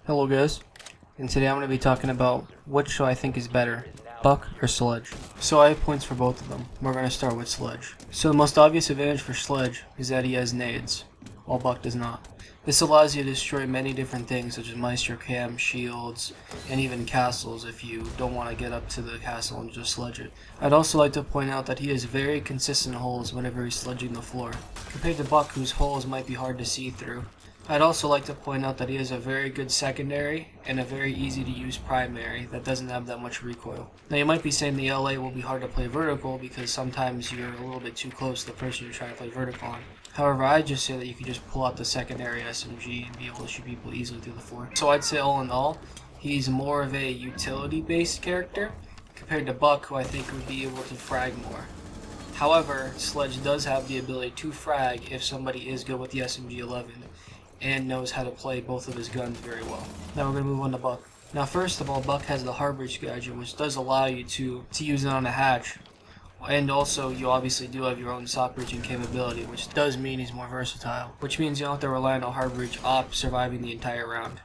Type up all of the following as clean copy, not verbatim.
Hello guys, and today I'm going to be talking about which I think is better, Buck or Sledge. So I have points for both of them. We're going to start with Sledge. So the most obvious advantage for Sledge is that he has nades, while Buck does not. This allows you to destroy many different things such as Meister Cam, shields, and even castles if you don't want to get up to the castle and just sledge it. I'd also like to point out that he has very consistent holes whenever he's sledging the floor, compared to Buck whose holes might be hard to see through. I'd also like to point out that he has a very good secondary and a very easy to use primary that doesn't have that much recoil. Now you might be saying the LA will be hard to play vertical because sometimes you're a little bit too close to the person you're trying to play vertical on. However, I'd just say that you can just pull out the secondary SMG and be able to shoot people easily through the floor. So I'd say all in all, he's more of a utility based character compared to Buck, who I think would be able to frag more. However, Sledge does have the ability to frag if somebody is good with the SMG-11 and knows how to play both of his guns very well. Now we're going to move on to Buck. Now first of all, Buck has the Herbal gadget, which does allow you to use it on a hatch. And also, you obviously do have your own sock breaching capability, which does mean he's more versatile. Which means you don't have to rely on a hard breach op surviving the entire round.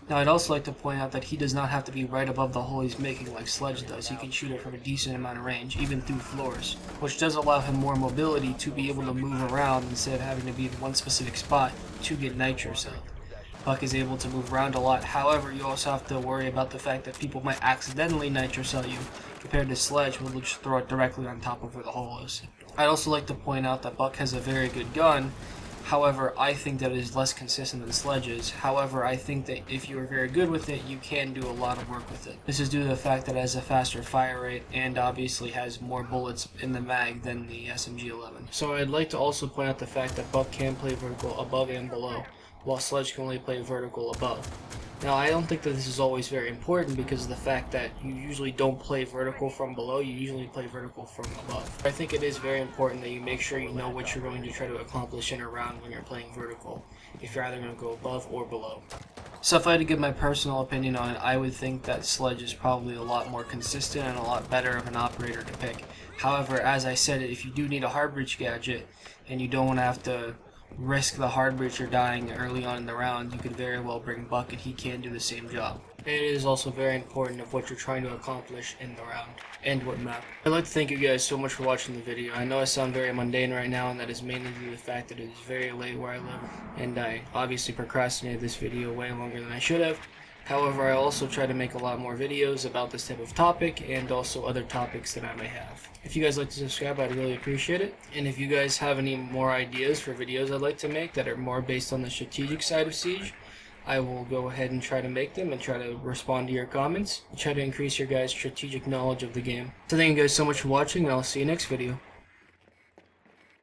Now I'd also like to point out that he does not have to be right above the hole he's making like Sledge does. He can shoot it from a decent amount of range, even through floors, which does allow him more mobility to be able to move around instead of having to be in one specific spot to get nitro celled. Buck is able to move around a lot, however you also have to worry about the fact that people might accidentally nitro cell you, compared to Sledge who will just throw it directly on top of where the hole is. I'd also like to point out that Buck has a very good gun. However, I think that it is less consistent than Sledge's. However, I think that if you are very good with it, you can do a lot of work with it. This is due to the fact that it has a faster fire rate and obviously has more bullets in the mag than the SMG-11. So I'd like to also point out the fact that Buck can play vertical above and below, while Sledge can only play vertical above. Now, I don't think that this is always very important because of the fact that you usually don't play vertical from below, you usually play vertical from above. I think it is very important that you make sure you know what you're going to try to accomplish in a round when you're playing vertical, if you're either going to go above or below. So if I had to give my personal opinion on it, I would think that Sledge is probably a lot more consistent and a lot better of an operator to pick. However, as I said, if you do need a hard breach gadget and you don't want to have to risk the hard breacher dying early on in the round, you could very well bring Buck and he can do the same job. And it is also very important of what you're trying to accomplish in the round and what map. I'd like to thank you guys so much for watching the video. I know I sound very mundane right now, and that is mainly due to the fact that it is very late where I live and I obviously procrastinated this video way longer than I should have. However, I also try to make a lot more videos about this type of topic and also other topics that I may have. If you guys like to subscribe, I'd really appreciate it. And if you guys have any more ideas for videos I'd like to make that are more based on the strategic side of Siege, I will go ahead and try to make them and try to respond to your comments and try to increase your guys' strategic knowledge of the game. So thank you guys so much for watching, and I'll see you next video.